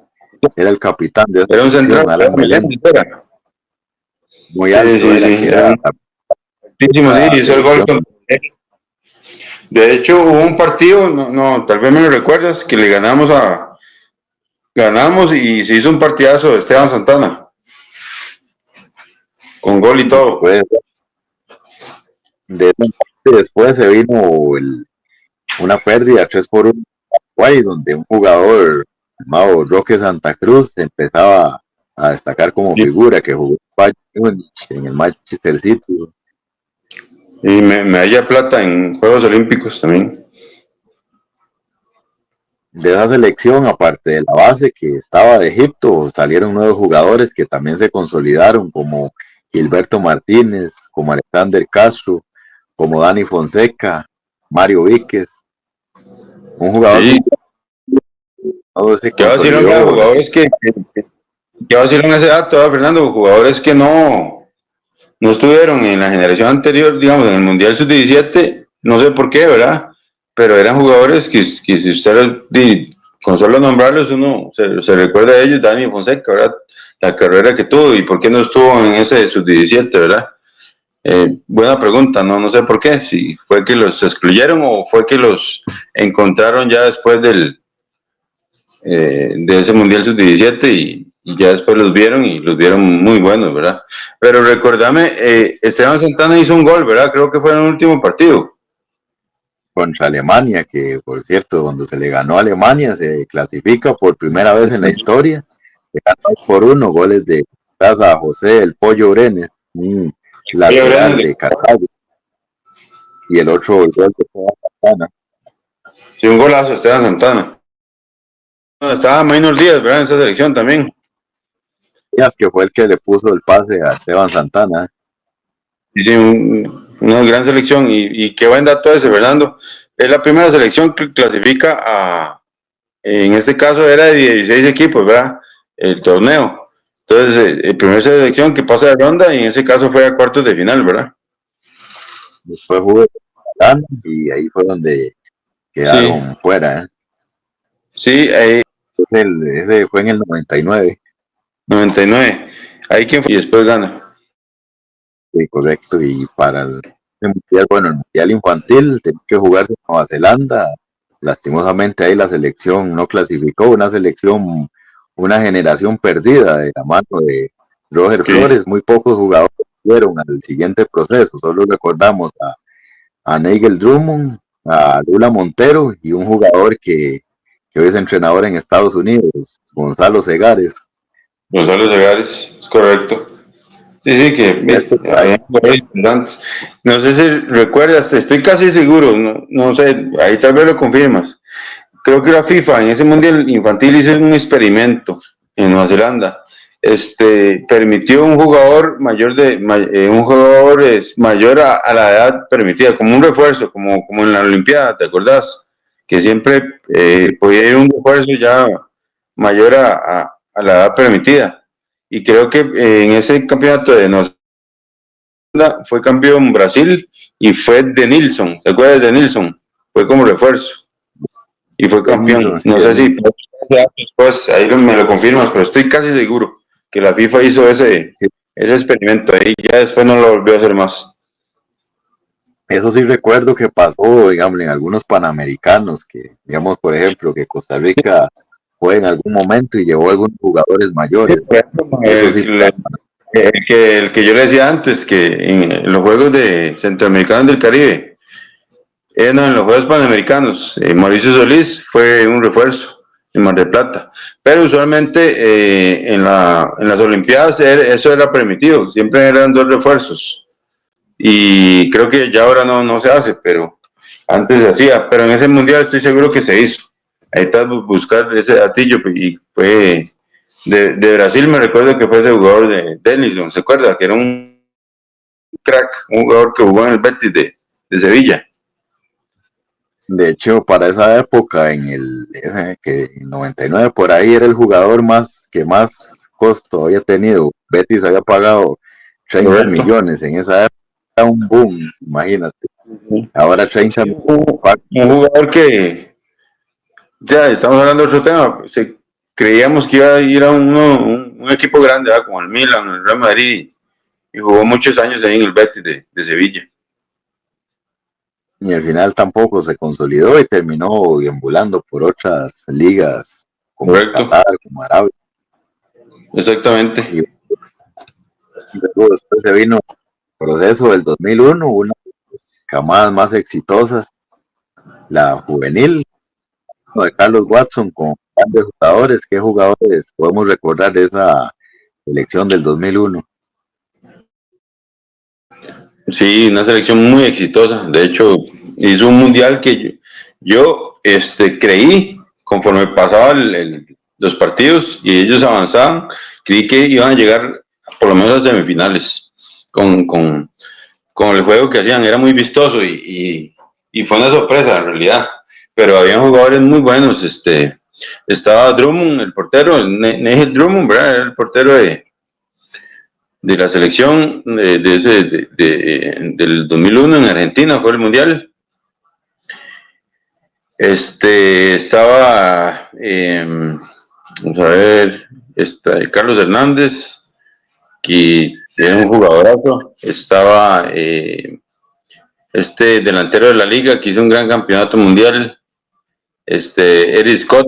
Era el capitán de esa Era un central, selección, era Alan Meléndez, Meléndez, era. muy Sí, alto sí, era, sí, que era era un altísimo, sí, la hizo el gol selección. con. De hecho, hubo un partido, tal vez me lo recuerdas, que le ganamos y se hizo un partidazo de Esteban Santana, con gol y todo. Después de después se vino una pérdida 3-1 en Paraguay, donde un jugador llamado Roque Santa Cruz empezaba a destacar como Y, figura, que jugó en el Manchester City. y medalla plata en Juegos Olímpicos también. De esa selección, aparte de la base que estaba de Egipto, salieron nuevos jugadores que también se consolidaron, como Gilberto Martínez, como Alexander Castro, como Dani Fonseca, Mario Víquez, un jugador Sí, que todo se qué vacilón que consolidó. jugadores que vacilón ese dato, ¿verdad, Fernando? Jugadores que no estuvieron en la generación anterior, digamos, en el Mundial Sub-17, no sé por qué, ¿verdad? Pero eran jugadores que si usted con solo nombrarlos uno se recuerda de ellos, Dani Fonseca, ¿verdad? La carrera que tuvo y por qué no estuvo en ese Sub-17, ¿verdad? Buena pregunta, no sé por qué, si fue que los excluyeron o fue que los encontraron ya después de ese Mundial Sub-17 y ya después los vieron y los vieron muy buenos, ¿verdad? Pero recordame, Esteban Santana hizo un gol, ¿verdad? Creo que fue en el último partido. Contra Alemania, que por cierto, cuando se le ganó a Alemania, se clasifica por primera vez en la historia, se ganó 2-1, goles de Casa José el Pollo Brenes, un lateral de Cartago, y el otro el gol de Santana, Sí, un golazo, Esteban Santana. No, estaba Maynor Díaz, ¿verdad? En esa selección también. que fue el que le puso el pase a Esteban Santana. Sí, sí, una gran selección y qué buen dato ese, Fernando. Es la primera selección que clasifica en este caso era de 16 equipos, ¿verdad? El torneo. Entonces, el primer selección que pasa de ronda y en ese caso fue a cuartos de final, ¿verdad? Después jugó Santana y ahí fue donde Sí, quedaron fuera. sí, ahí Ese fue en el 99. 99. Ahí quien fue y después gana. Sí, correcto. Y para el mundial, bueno, el mundial infantil tenía que jugarse en Nueva Zelanda. Lastimosamente ahí la selección no clasificó, una selección, una generación perdida de la mano de Roger Sí. Flores. Muy pocos jugadores fueron al siguiente proceso. Solo recordamos a Nigel Drummond, a Lula Montero y un jugador que hoy es entrenador en Estados Unidos, Gonzalo Segares. Gonzalo Legares, es correcto. Sí, sí, había jugadores importantes. No sé si recuerdas, estoy casi seguro, no sé, ahí tal vez lo confirmas. Creo que la FIFA en ese mundial infantil hizo un experimento en Nueva Zelanda. Permitió un jugador un jugador mayor a la edad permitida, como un refuerzo, como en la Olimpiada, ¿te acordás? Que siempre podía ir un refuerzo ya mayor a la edad permitida. Y creo que en ese campeonato de Nueva Zelanda fue campeón Brasil y fue de Nilsson, ¿te acuerdas de Nilsson? Fue como refuerzo y fue campeón. Denilson, sí, No sé si Denilson. después ahí me lo confirmas, pero estoy casi seguro que la FIFA hizo ese experimento ahí, ya después no lo volvió a hacer más. Eso sí recuerdo que pasó, digamos, en algunos panamericanos, que, digamos, por ejemplo, que Costa Rica fue en algún momento y llevó a algunos jugadores mayores. Eso sí, El que yo le decía antes, que en los Juegos de Centroamericanos del Caribe, no, en los Juegos Panamericanos, Mauricio Solís fue un refuerzo en Mar del Plata. Pero usualmente en las Olimpiadas eso era permitido, siempre eran dos refuerzos. Y creo que ya ahora no se hace, pero antes se hacía. Pero en ese mundial estoy seguro que se hizo. Ahí está buscar ese datillo y fue de Brasil, me recuerdo que fue ese jugador de Denison, ¿se acuerda? Que era un crack, un jugador que jugó en el Betis de Sevilla. De hecho, para esa época, en 99 por ahí, era el jugador que más costo había tenido. Betis había pagado 30 Correcto. millones en esa época, era un boom, imagínate. Ahora 30 Sí, millones. un jugador que, ya estamos hablando de otro tema, creíamos que iba a ir a un equipo grande, ¿verdad? Como el Milan, el Real Madrid, y jugó muchos años ahí en el Betis de Sevilla. Y al final tampoco se consolidó y terminó deambulando por otras ligas como Correcto, Qatar, como Arabia. exactamente. Y luego después se vino el proceso del 2001, una de las camadas más exitosas, la juvenil, de Carlos Watson, con grandes jugadores. ¿Qué jugadores podemos recordar de esa selección del 2001? Sí, una selección muy exitosa. De hecho, hizo un mundial que creí, conforme pasaba los partidos y ellos avanzaban, creí que iban a llegar por lo menos a semifinales con el juego que hacían. Era muy vistoso y fue una sorpresa en realidad. Pero había jugadores muy buenos. Estaba Drummond, el portero, Nigel Drummond, ¿verdad? Era el portero de la selección del 2001 en Argentina, fue el mundial. Estaba, vamos a ver, Carlos Hernández, que era un jugadorazo. Estaba este delantero de la liga que hizo un gran campeonato mundial, Eric Scott.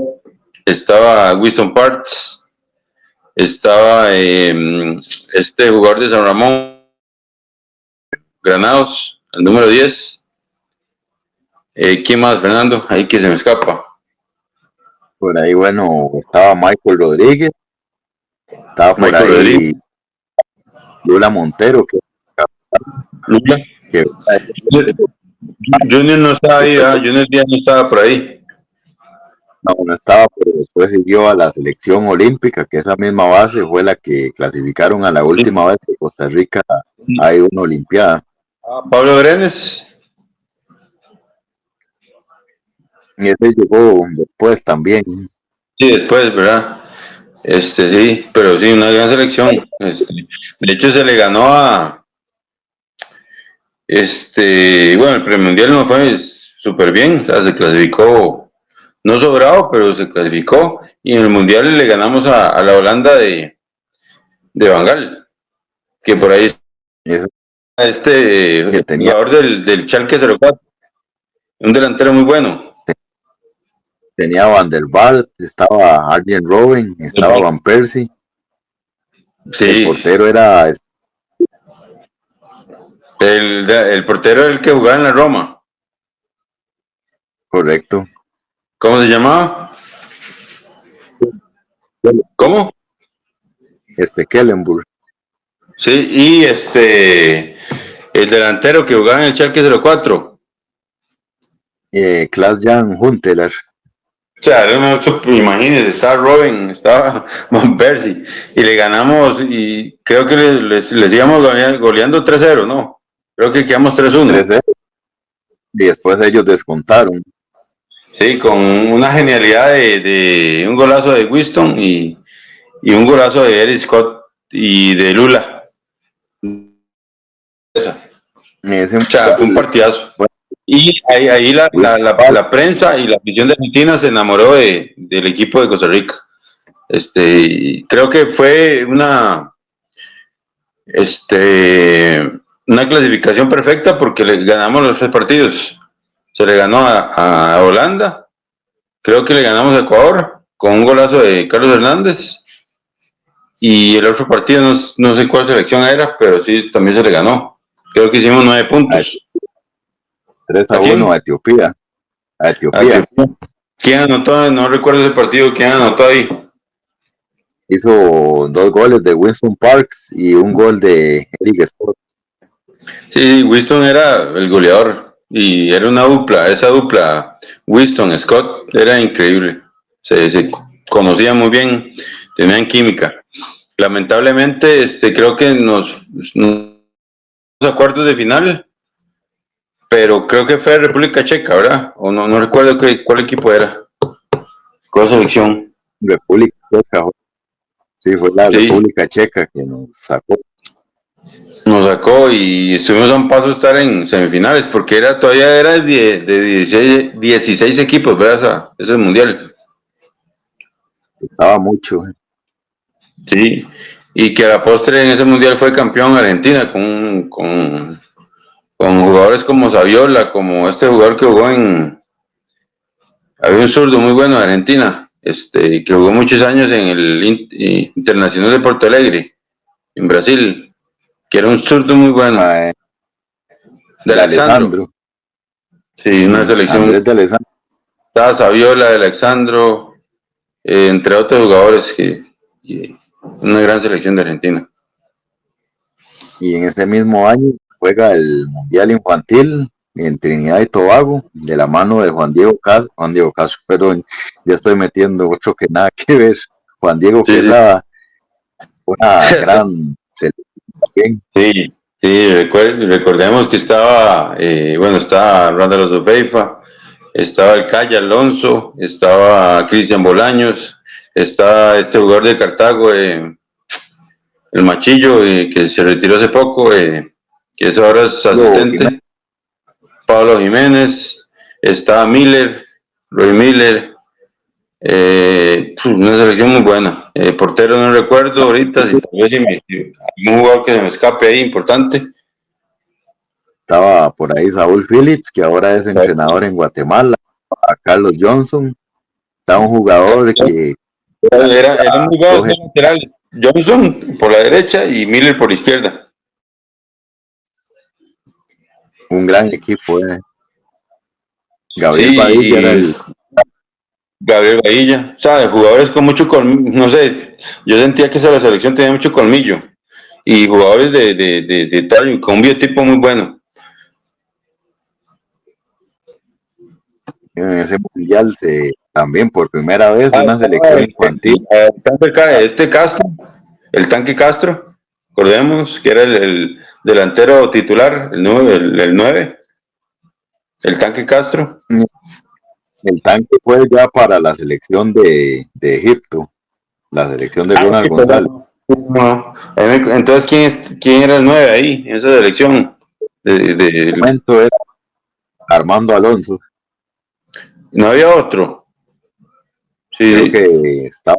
Estaba Winston Parks. Estaba este jugador de San Ramón, Granados, el número 10. ¿Quién más, Fernando? Ahí que se me escapa. Por ahí, bueno, estaba Michael Rodríguez, estaba por Michael ahí Rodríguez, Lula Montero, Lula. que Junior no estaba ahí, después ¿verdad? Junior ya no estaba por ahí. no estaba, pero después siguió a la selección olímpica, que esa misma base fue la que clasificaron a la última vez que Costa Rica ha ido a una olimpiada. Pablo Brenes. Y ese llegó después también. Sí, después, ¿verdad? Sí, pero sí, una gran selección. De hecho, se le ganó bueno, el premundial no fue súper bien, o sea, se clasificó, no sobrado, pero se clasificó. Y en el mundial le ganamos a la Holanda de Van Gaal, que por ahí Ese que tenía, jugador del Schalke 04, un delantero muy bueno. tenía Van der Vaart, estaba Arjen Robben, estaba Van Persie. El Sí, portero era el portero el que jugaba en la Roma. correcto. ¿Cómo se llamaba? ¿Cómo? Kellenburg. Sí, y el delantero que jugaba en el Schalke 04. Klaas-Jan Huntelaar. O sea, imagínense, estaba Robin, estaba Van Persie, y le ganamos, y creo que les íbamos goleando 3-0, ¿no? Creo que quedamos 3-1. 3-0. Y después ellos descontaron. Sí, con una genialidad de un golazo de Winston y un golazo de Eric Scott y de Lula. Esa. Ese O sea, fue un partidazo. bueno, Y ahí la prensa y la afición de Argentina se enamoró del equipo de Costa Rica. Y creo que fue una clasificación perfecta porque le ganamos los 3 partidos. Se le ganó a Holanda, creo que le ganamos a Ecuador con un golazo de Carlos Hernández. Y el otro partido, no sé cuál selección era, pero sí, también se le ganó. Creo que hicimos 9 puntos. 3 ¿A a quién? 1 a Etiopía. A A Etiopía. Etiopía. ¿Quién anotó? No recuerdo ese partido. ¿Quién anotó ahí? Hizo 2 goles de Winston Parks y un gol de Eric Scott. Sí, Winston era el goleador y era una dupla. Esa dupla, Winston, Scott, era increíble. Se conocían muy bien, tenían química. Lamentablemente, creo que nos a cuartos de final pero creo que fue República Checa, ¿verdad? O no, no recuerdo cuál equipo era, cuál selección. República Checa, sí, fue la Sí, República Checa que nos sacó. nos sacó y estuvimos a un paso de estar en semifinales, porque todavía era de 16 equipos, ¿verdad? Ese mundial. Estaba mucho. Sí, y que a la postre en ese mundial fue campeón Argentina con jugadores como Saviola, como este jugador que jugó había un zurdo muy bueno de Argentina, que jugó muchos años en el Internacional de Porto Alegre, en Brasil, que era un zurdo muy bueno, de De Alexandro. Alessandro, Sí, una Andrés selección. de Alessandro. Estaba Saviola, de Alexandro, entre otros jugadores una gran selección de Argentina. Y en ese mismo año juega el Mundial Infantil en Trinidad y Tobago, de la mano de Juan Diego Castro, perdón, ya estoy metiendo otro que nada que ver, Juan Diego Sí, sí. Quesada, una gran selección. Sí, sí, recordemos que estaba, estaba Randall Sofeifa, estaba el Calle Alonso, estaba Cristian Bolaños, está este jugador de Cartago, el Machillo, que se retiró hace poco, que es ahora es asistente, Pablo Jiménez, está Miller, Roy Miller, una selección muy buena. Portero no recuerdo ahorita, si tal vez algún jugador que se me escape ahí importante. Estaba por ahí Saúl Phillips, que ahora es entrenador en Guatemala, a Carlos Johnson, está un jugador que Eran muy buenos dos laterales. Johnson por la derecha y Miller por la izquierda. un gran equipo. Gabriel Badilla era Sí, y el Gabriel Bahilla. O sea, jugadores con mucho colmillo. No sé, yo sentía que la selección tenía mucho colmillo. Y jugadores de tal, con un biotipo muy bueno. en ese mundial también por primera vez Ah, una estaba selección infantil. está cerca de este Castro, el tanque Castro. Recordemos que era el delantero titular, el 9, el tanque Castro. El tanque fue ya para la selección de Egipto, la selección de Ah, Ronald ok, González. perdón. No. Entonces, ¿quién era el 9 ahí, en esa selección? En ese momento era Armando Alonso, No había otro. creo Sí, que estaba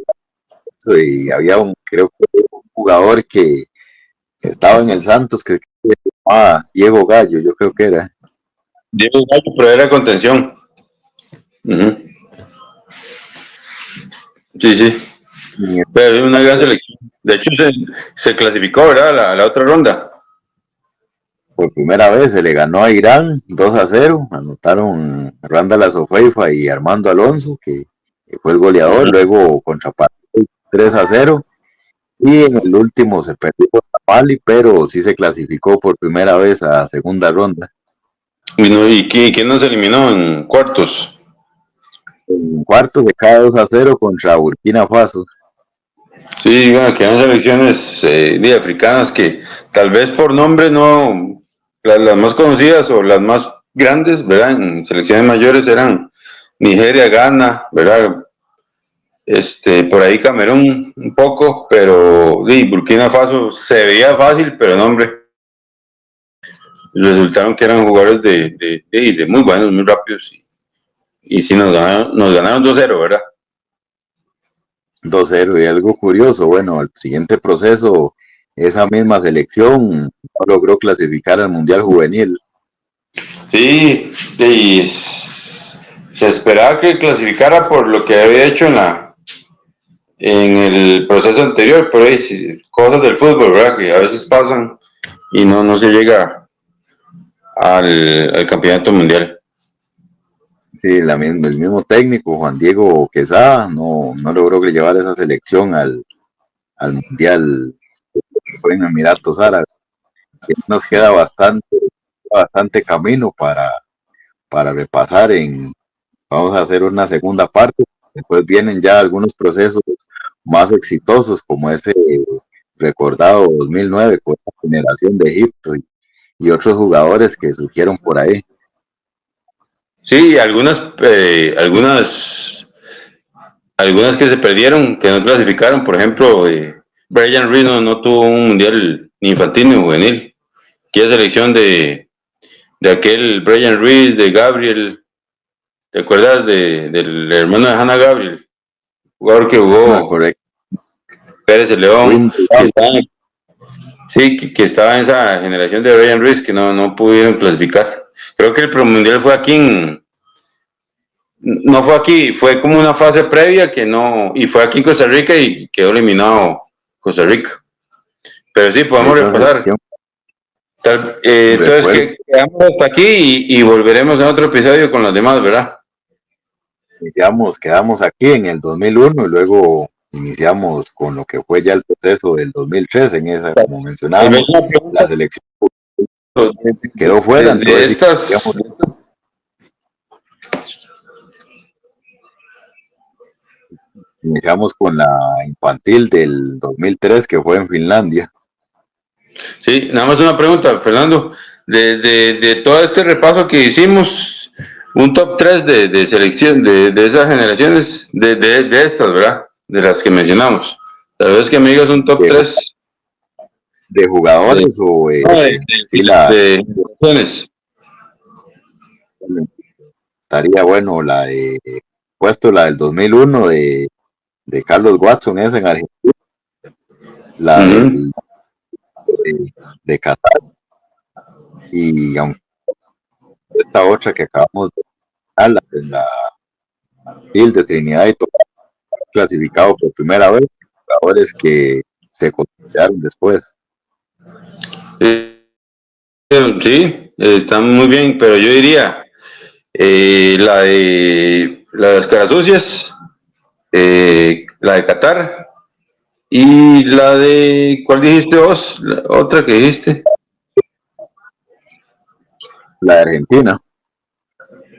y había creo que un jugador que estaba en el Santos que se llamaba Diego Gallo, yo creo que era. Diego Gallo, pero era contención. Ujú. Sí, sí. Pero es una gran selección. De hecho, se clasificó, ¿verdad? La otra ronda. Por primera vez se le ganó a Irán 2-0, anotaron Randall Azofeifa y Armando Alonso, que fue el goleador, Ajá. luego contra Paraguay 3-0, y en el último se perdió contra Mali, pero sí se clasificó por primera vez a segunda ronda. ¿Quién nos eliminó en cuartos? En cuartos se cae 2-0 contra Burkina Faso. Sí, bueno, que eran selecciones africanas que tal vez por nombre no, las más conocidas o las más grandes, ¿verdad? En selecciones mayores eran Nigeria, Ghana, ¿verdad? Por ahí Camerún un poco, pero Burkina Faso se veía fácil, pero no, hombre, resultaron que eran jugadores de muy buenos, muy rápidos, y sí nos ganaron 2-0, ¿verdad? 2-0, y algo curioso, bueno, el siguiente proceso, esa misma selección no logró clasificar al Mundial Juvenil. Sí, y se esperaba que clasificara por lo que había hecho en el proceso anterior, pero sí, cosas del fútbol, ¿verdad? Que a veces pasan y no se llega al campeonato mundial. Sí, el mismo técnico, Juan Diego Quesada, no logró llevar esa selección al Mundial que fue en Emiratos Árabes. Y nos queda bastante camino para repasar vamos a hacer una segunda parte. Después vienen ya algunos procesos más exitosos, como ese recordado 2009 con la generación de Egipto y otros jugadores que surgieron por ahí. Sí, algunas que se perdieron, que no clasificaron, por ejemplo, Brian Reed no tuvo un mundial ni infantil ni juvenil. Aquella selección de aquel Brian Reed, de Gabriel, ¿te acuerdas del hermano de Hannah Gabriel? Jugador que jugó Correcto. Pérez de León, Win- que estaba en esa generación de Brian Reed que no pudieron clasificar. Creo que el mundial fue aquí no fue aquí, fue como una fase previa que no, y fue aquí en Costa Rica y quedó eliminado Costa Rica. Pero sí, podemos esa repasar. selección, Entonces, recuerdo, que quedamos hasta aquí y volveremos en otro episodio con los demás, ¿verdad? quedamos aquí en el 2001 y luego iniciamos con lo que fue ya el proceso del 2003 en esa, como Tal vez mencionábamos, una la pregunta selección de, quedó fuera, de entonces estas. iniciamos con la infantil del 2003 que fue en Finlandia. Sí, nada más una pregunta, Fernando. De todo este repaso que hicimos, un top 3 de selección de esas generaciones, de estas, ¿verdad? De las que mencionamos. Tal vez que me digas un top De, 3 de de, jugadores o no, sí, la de generaciones. estaría bueno la de puesto la del 2001 de Carlos Watson, esa en Argentina, la Ujú. de Qatar, y aunque esta otra que acabamos de hablar, la de Trinidad y Tobago, clasificado por primera vez, jugadores que se consideraron después. Eh, sí, están muy bien, pero yo diría la de las caras sucias, la de Qatar y la de, ¿cuál dijiste vos? La otra que dijiste. La de Argentina,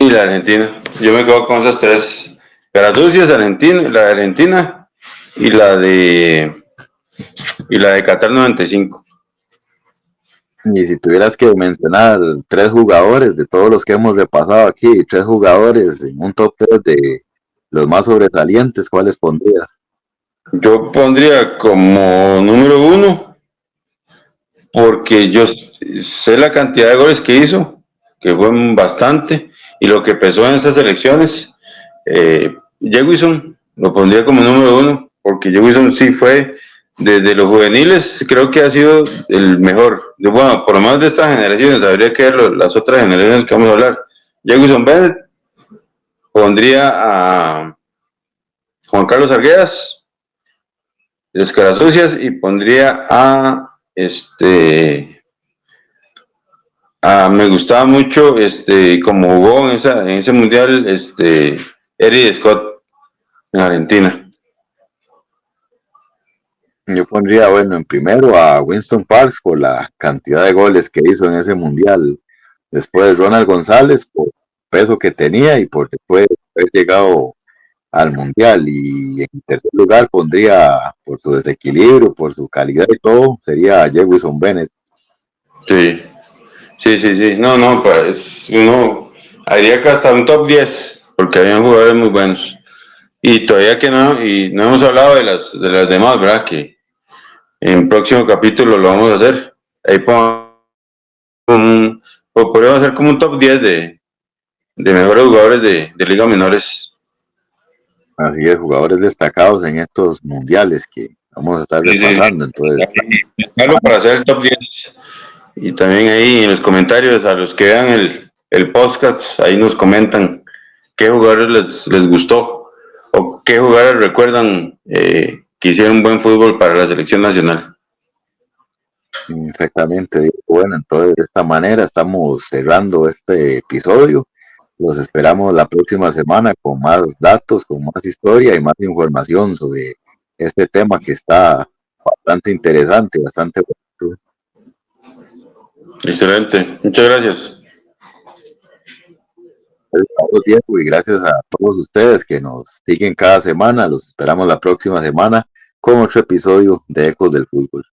Y la de Argentina. Yo me quedo con esas tres. Caras sucias, Argentina, la de Argentina y la de Qatar 95. y si tuvieras que mencionar tres jugadores de todos los que hemos repasado aquí, tres jugadores en un top 3 de los más sobresalientes, ¿cuáles pondrías? Yo pondría como número uno, porque yo sé la cantidad de goles que hizo, que fue bastante, y lo que pesó en esas elecciones. Jewison lo pondría como número uno, porque Jewison sí fue, desde los juveniles, creo que ha sido el mejor. Bueno, por lo menos de estas generaciones, habría que ver las otras generaciones que vamos a hablar. Jewison Bennett, pondría a Juan Carlos Arguedas, de los Carasucias, y pondría me gustaba mucho como jugó en ese mundial Eddie Scott en Argentina. Yo pondría, bueno, en primero a Winston Parks por la cantidad de goles que hizo en ese mundial. Después Ronald González por el peso que tenía y por después haber llegado al mundial. Y en tercer lugar pondría, por su desequilibrio, por su calidad y todo, sería Jefferson Bennett. Sí, sí. No, pues uno haría que hasta un top 10 porque habían jugadores muy buenos. Y todavía que no hemos hablado de las demás, ¿verdad? Que en el próximo capítulo lo vamos a hacer. Ahí podríamos hacer como un top 10 de mejores jugadores de Liga Menores. Así es, jugadores destacados en estos mundiales que vamos a estar Sí. repasando. Entonces, Pensarlo para hacer el top 10. Y también ahí en los comentarios, a los que vean el podcast, ahí nos comentan qué jugadores les gustó o qué jugadores recuerdan que hicieron buen fútbol para la selección nacional. exactamente, Diego. Bueno, entonces de esta manera estamos cerrando este episodio. Los esperamos la próxima semana con más datos, con más historia y más información sobre este tema que está bastante interesante, bastante bonito. Excelente, muchas gracias. Tiempo y gracias a todos ustedes que nos siguen cada semana. Los esperamos la próxima semana con otro episodio de Ecos del Fútbol.